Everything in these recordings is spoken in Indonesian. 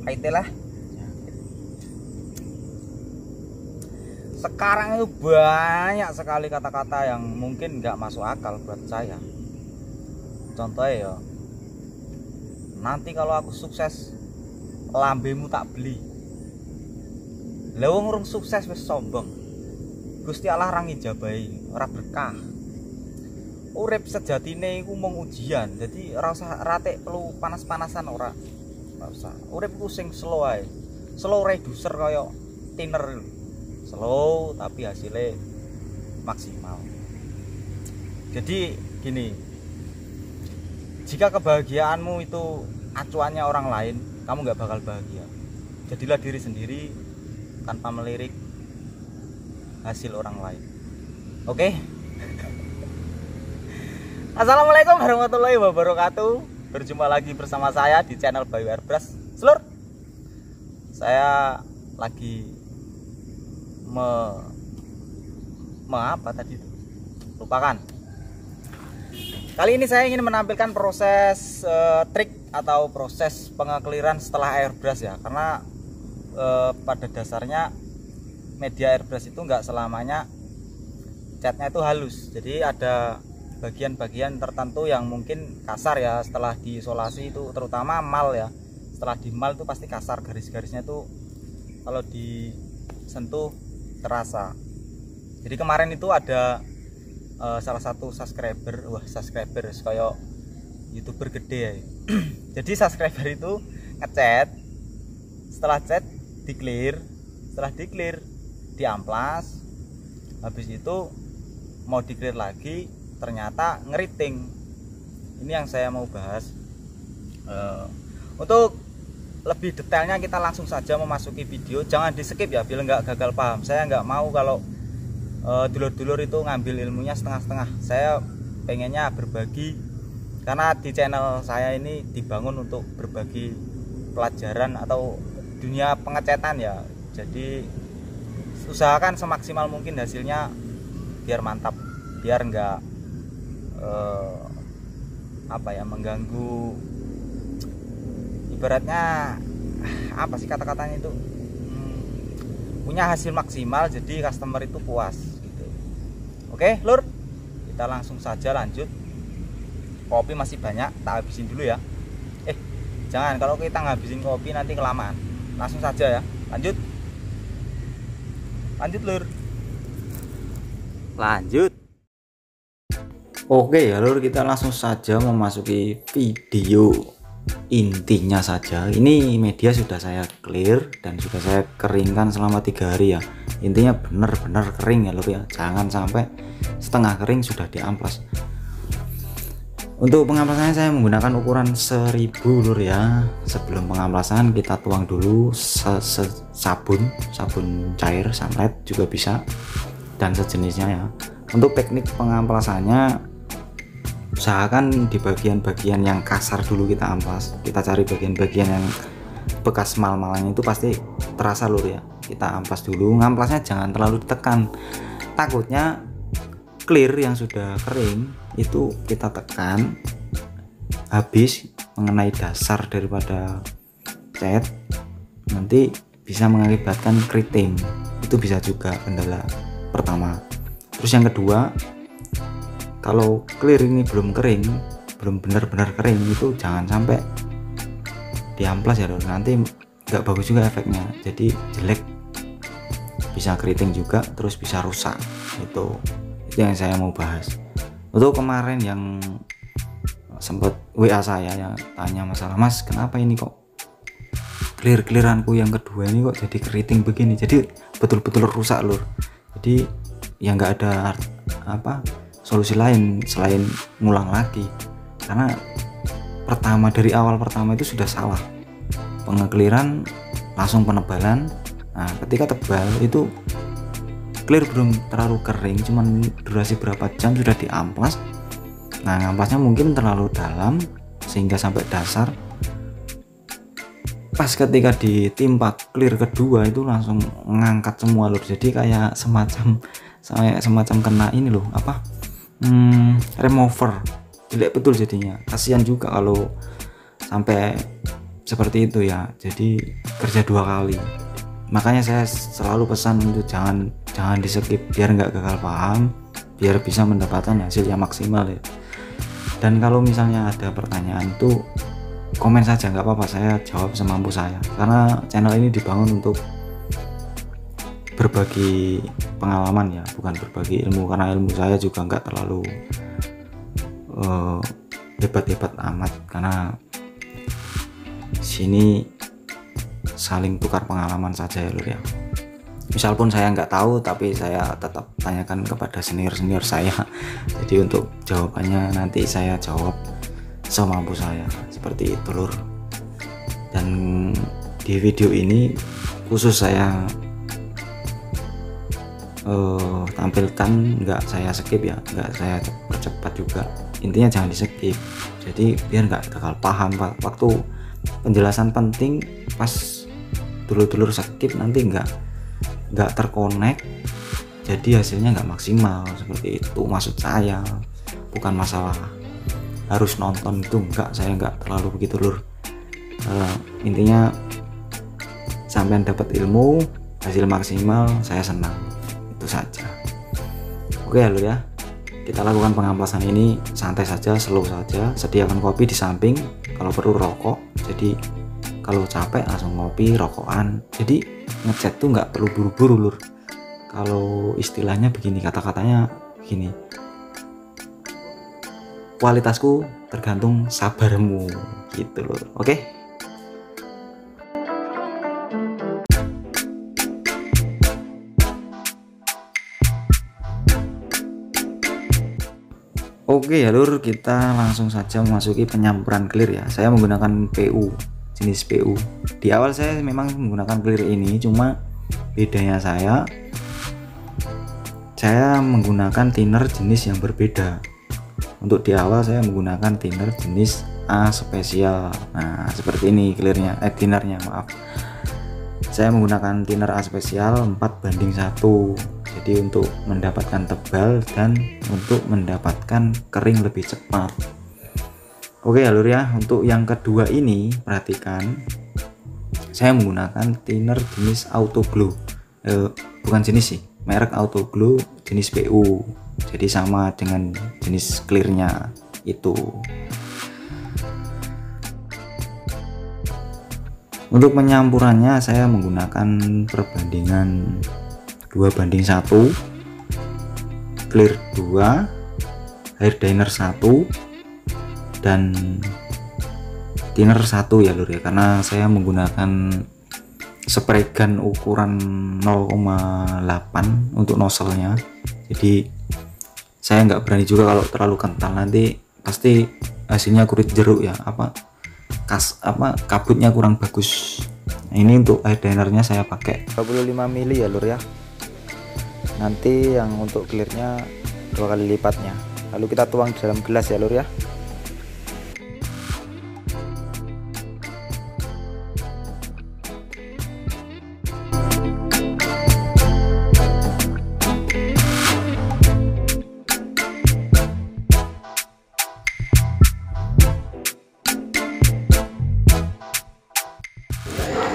IT lah. Sekarang itu banyak sekali kata-kata yang mungkin nggak masuk akal buat saya. Contohnya ya, nanti kalau aku sukses lambemu tak beli. Lah wong urung sukses wis sombong. Gusti Allah ra ngijabahi, ora berkah. Urip sejatine iku mung ujian. Jadi ora usah ratek perlu panas-panasan ora. Ora usah. Urip ku sing slow ae. Slow reducer kaya thinner. Slow tapi hasilnya maksimal. Jadi gini, jika kebahagiaanmu itu acuannya orang lain, kamu nggak bakal bahagia. Jadilah diri sendiri tanpa melirik hasil orang lain. Oke? Assalamualaikum warahmatullahi wabarakatuh. Berjumpa lagi bersama saya di channel Bayu Airbrush. Seluruh saya lagi apa tadi itu? Lupakan. Kali ini saya ingin menampilkan proses trik atau proses pengekliran setelah airbrush ya, karena pada dasarnya media airbrush itu nggak selamanya catnya itu halus. Jadi ada bagian-bagian tertentu yang mungkin kasar ya setelah diisolasi, itu terutama mal ya. Setelah di mal itu pasti kasar, garis-garisnya itu kalau disentuh terasa. Jadi kemarin itu ada salah satu subscriber, kayak YouTuber gede ya. Jadi subscriber itu ngechat, setelah chat di clear, setelah di clear di amplas, habis itu mau di clear lagi ternyata ngeriting. Ini yang saya mau bahas. Untuk lebih detailnya kita langsung saja memasuki video, jangan di skip ya biar nggak gagal paham. Saya nggak mau kalau dulur-dulur itu ngambil ilmunya setengah-setengah. Saya pengennya berbagi, karena di channel saya ini dibangun untuk berbagi pelajaran atau dunia pengecetan ya. Jadi usahakan semaksimal mungkin hasilnya biar mantap, biar nggak mengganggu. Ibaratnya apa sih kata-katanya itu, punya hasil maksimal, jadi customer itu puas gitu. Oke lur, kita langsung saja lanjut. Kopi masih banyak, tak habisin dulu ya. Jangan, kalau kita ngabisin kopi nanti kelamaan. Langsung saja ya, lanjut lur, lanjut. Oke ya lur, kita langsung saja memasuki video. Intinya saja, ini media sudah saya clear dan sudah saya keringkan selama 3 hari ya. Intinya benar-benar kering ya lur ya, jangan sampai setengah kering sudah diamplas. Untuk pengamplasannya saya menggunakan ukuran 1000 lur ya. Sebelum pengamplasan kita tuang dulu sabun cair, sunlight juga bisa, dan sejenisnya ya. Untuk teknik pengamplasannya, usahakan di bagian-bagian yang kasar dulu kita amplas. Kita cari bagian-bagian yang bekas mal-malnya, itu pasti terasa lur ya. Kita amplas dulu, ngamplasnya jangan terlalu ditekan, takutnya clear yang sudah kering itu kita tekan habis mengenai dasar daripada cat, nanti bisa mengakibatkan keriting. Itu bisa juga kendala pertama. Terus yang kedua, kalau clear ini belum kering, belum benar-benar kering, itu jangan sampai diamplas ya lur. Nanti nggak bagus juga efeknya, jadi jelek, bisa keriting juga, terus bisa rusak. Itu yang saya mau bahas. Untuk kemarin yang sempat WA saya yang tanya masalah, mas kenapa ini kok clearanku yang kedua ini kok jadi keriting begini, jadi betul-betul rusak lur. Jadi ya nggak ada solusi lain selain ngulang lagi, karena dari awal pertama itu sudah salah. Pengekliran langsung penebalan. Nah ketika tebal itu clear belum terlalu kering, cuman durasi berapa jam sudah diamplas. Nah ngamplasnya mungkin terlalu dalam sehingga sampai dasar. Pas ketika ditimpa clear kedua itu langsung ngangkat semua lur. Jadi kayak semacam kena ini loh, remover, jelek betul jadinya. Kasihan juga kalau sampai seperti itu ya, jadi kerja 2 kali. Makanya saya selalu pesan untuk jangan di skip biar nggak gagal paham, biar bisa mendapatkan hasil yang maksimal ya. Dan kalau misalnya ada pertanyaan tuh komen saja, nggak apa-apa, saya jawab semampu saya, karena channel ini dibangun untuk berbagi pengalaman ya, bukan berbagi ilmu, karena ilmu saya juga nggak terlalu hebat-hebat amat, karena sini saling tukar pengalaman saja ya lur ya. Misal pun saya nggak tahu, tapi saya tetap tanyakan kepada senior saya. Jadi untuk jawabannya nanti saya jawab semampu saya, seperti itu lur. Dan di video ini khusus saya tampilkan, nggak saya skip ya, nggak saya percepat juga, intinya jangan di skip, jadi biar nggak gagal paham waktu penjelasan penting. Pas dulur-dulur skip nanti nggak terkonek, jadi hasilnya nggak maksimal, seperti itu maksud saya. Bukan masalah harus nonton itu, enggak, saya nggak terlalu begitu lur. Intinya sampean dapat ilmu, hasil maksimal, saya senang, itu saja. Oke ya lur ya, kita lakukan pengamplasan ini santai saja, slow saja. Sediakan kopi di samping, kalau perlu rokok, jadi kalau capek langsung ngopi, rokokan. Jadi ngechat tuh nggak perlu buru-buru lur. Kalau istilahnya begini, kata-katanya begini, kualitasku tergantung sabarmu, gitu lur. Oke. Oke ya lur, kita langsung saja memasuki penyampuran clear ya. Saya menggunakan PU, jenis PU. Di awal saya memang menggunakan clear ini, cuma bedanya saya menggunakan thinner jenis yang berbeda. Untuk di awal saya menggunakan thinner jenis A spesial. Nah seperti ini clearnya, thinnernya maaf. Saya menggunakan thinner A spesial 4:1. Jadi untuk mendapatkan tebal dan untuk mendapatkan kering lebih cepat. Oke ya lur ya, untuk yang kedua ini perhatikan, saya menggunakan thinner jenis auto glow, bukan jenis sih, merek auto glow jenis PU, jadi sama dengan jenis clearnya itu. Untuk penyampurannya saya menggunakan perbandingan 2:1, clear 2, hair dryer 1, dan thinner 1 ya lur ya, karena saya menggunakan spray gun ukuran 0,8 untuk nozzle-nya. Jadi saya nggak berani juga kalau terlalu kental, nanti pasti hasilnya kurit jeruk ya, kabutnya kurang bagus. Nah, ini untuk hair dryer-nya saya pakai 25 mili ya lur ya. Nanti yang untuk clearnya 2 kali lipatnya, lalu kita tuang di dalam gelas ya lur ya.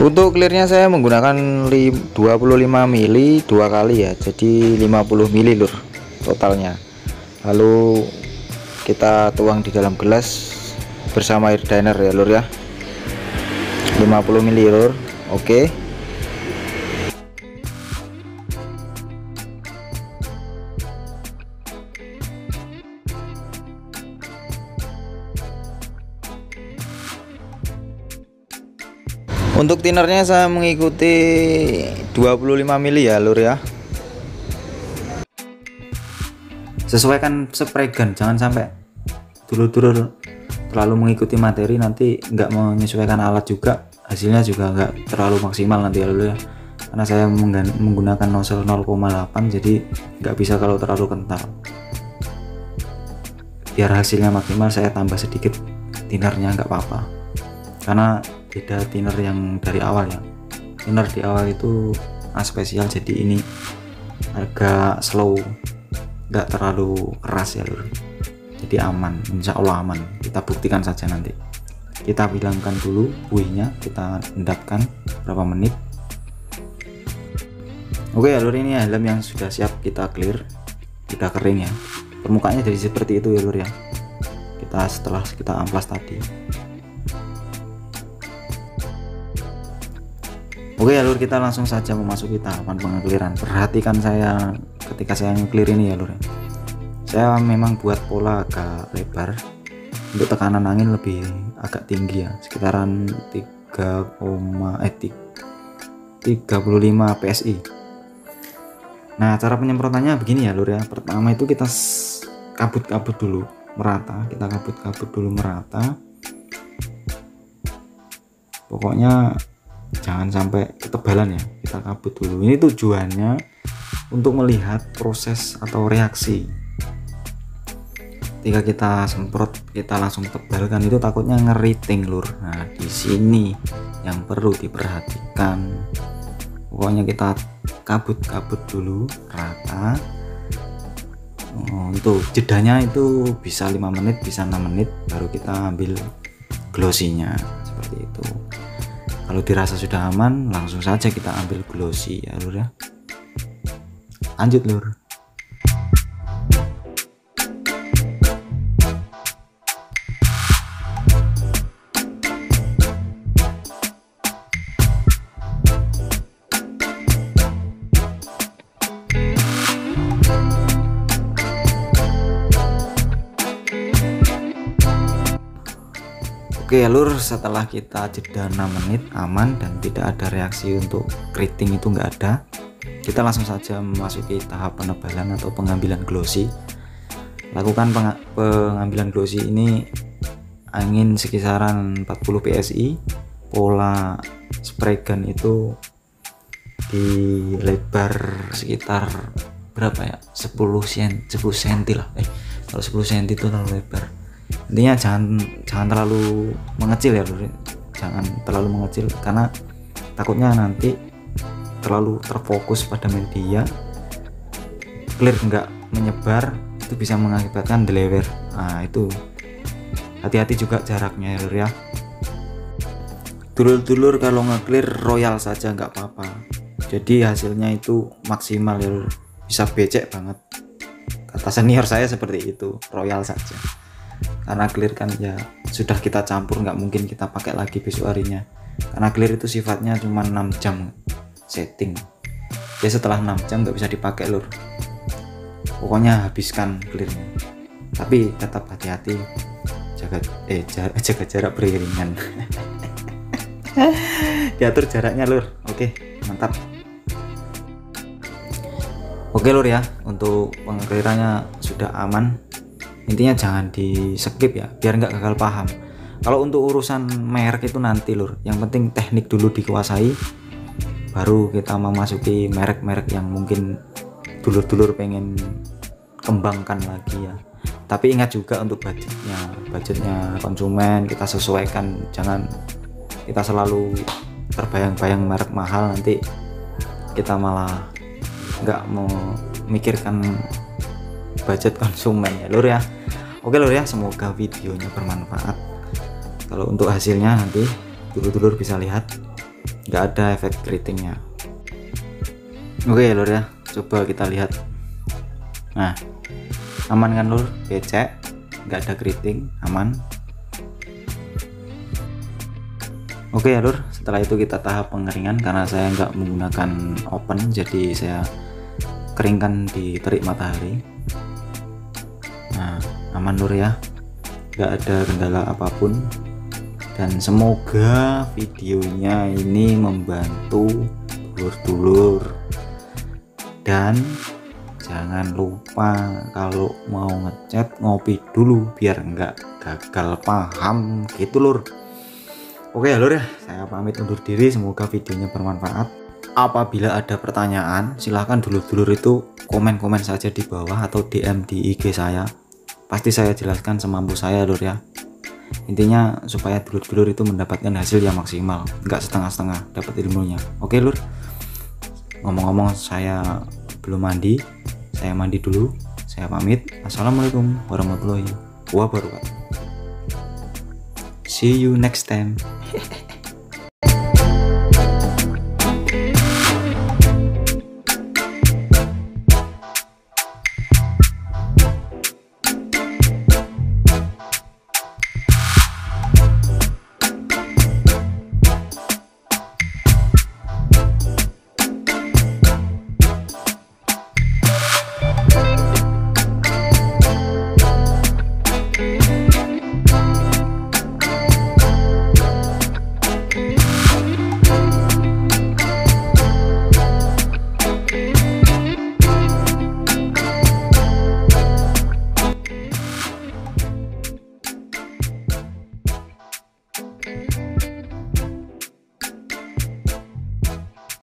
Untuk clearnya saya menggunakan 25 mili 2 kali ya, jadi 50 mili lur totalnya. Lalu kita tuang di dalam gelas bersama air dryer ya lur ya, 50 mili lur. Oke. Untuk thinnernya saya mengikuti 25 mili ya lur ya. Sesuaikan spray gun, jangan sampai dulur-dulur terlalu mengikuti materi, nanti nggak menyesuaikan alat juga, hasilnya juga nggak terlalu maksimal nanti ya lur ya. Karena saya menggunakan nozzle 0,8, jadi nggak bisa kalau terlalu kental. Biar hasilnya maksimal saya tambah sedikit thinnernya, nggak apa-apa, karena beda thinner yang dari awal ya. Thinner di awal itu A spesial, jadi ini agak slow, nggak terlalu keras ya lur, jadi aman, insya Allah aman. Kita buktikan saja nanti. Kita bilangkan dulu buihnya, kita endapkan berapa menit. Oke ya lur, ini helm yang sudah siap kita clear, sudah kering ya, permukaannya jadi seperti itu ya lur ya. Setelah kita amplas tadi. Oke ya lur, kita langsung saja memasuki tahapan pengekliran. Perhatikan saya ketika saya ngeklir ini ya lur ya. Saya memang buat pola agak lebar, untuk tekanan angin lebih agak tinggi ya, sekitaran 35 PSI. Nah, cara penyemprotannya begini ya lur ya. Pertama itu kita kabut-kabut dulu merata, pokoknya jangan sampai ketebalan ya, kita kabut dulu. Ini tujuannya untuk melihat proses atau reaksi. Ketika kita semprot kita langsung tebalkan, itu takutnya ngeriting lur. Nah, di sini yang perlu diperhatikan, pokoknya kita kabut-kabut dulu rata. Untuk jedanya itu bisa 5 menit, bisa 6 menit, baru kita ambil glossinya seperti itu. Kalau dirasa sudah aman, langsung saja kita ambil glossy ya lur ya. Lanjut lur. Oke ya lur, setelah kita jeda 6 menit aman dan tidak ada reaksi untuk keriting, itu enggak ada, kita langsung saja memasuki tahap penebalan atau pengambilan glossy. Lakukan pengambilan glossy ini angin sekisaran 40 PSI, pola spray gun itu di lebar sekitar berapa ya, 10 cm lah, kalau 10 cm itu terlalu lebar. Intinya jangan terlalu mengecil ya lur, jangan terlalu mengecil karena takutnya nanti terlalu terfokus pada media, clear nggak menyebar, itu bisa mengakibatkan delewer. Nah itu hati-hati juga jaraknya ya lur ya. Dulur-dulur kalau nge-clear royal saja nggak apa-apa, jadi hasilnya itu maksimal ya lur, bisa becek banget. Kata senior saya seperti itu, royal saja. Karena clear kan ya sudah kita campur, nggak mungkin kita pakai lagi besok harinya, karena clear itu sifatnya cuma 6 jam setting ya. Setelah 6 jam nggak bisa dipakai lur, pokoknya habiskan clearnya. Tapi tetap hati-hati, jaga jarak beriringan. Diatur jaraknya lur. Oke, mantap. Oke lur ya, untuk pengeklirannya sudah aman. Intinya jangan di skip ya, biar nggak gagal paham. Kalau untuk urusan merek itu nanti lur, yang penting teknik dulu dikuasai, baru kita memasuki merek-merek yang mungkin dulur-dulur pengen kembangkan lagi ya. Tapi ingat juga untuk budgetnya konsumen kita sesuaikan, jangan kita selalu terbayang-bayang merek mahal, nanti kita malah nggak mau mikirkan budget konsumen ya lur ya. Oke lur ya, semoga videonya bermanfaat. Kalau untuk hasilnya nanti dulur-dulur bisa lihat nggak ada efek keritingnya. Oke ya lur ya, coba kita lihat. Nah, aman kan lur, becek, nggak ada keriting, aman. Oke ya lur, setelah itu kita tahap pengeringan. Karena saya nggak menggunakan open, jadi saya keringkan di terik matahari. Nah, aman lur ya, nggak ada kendala apapun. Dan semoga videonya ini membantu dulur-dulur. Dan jangan lupa kalau mau ngechat ngopi dulu biar nggak gagal paham gitu lur. Oke ya lur ya, saya pamit undur diri, semoga videonya bermanfaat. Apabila ada pertanyaan silahkan dulur-dulur itu komen-komen saja di bawah atau DM di IG saya, pasti saya jelaskan semampu saya lur ya. Intinya supaya dulur-dulur itu mendapatkan hasil yang maksimal, nggak setengah-setengah dapat ilmunya. Oke lur, ngomong-ngomong saya belum mandi, saya mandi dulu. Saya pamit, assalamualaikum warahmatullahi wabarakatuh. See you next time.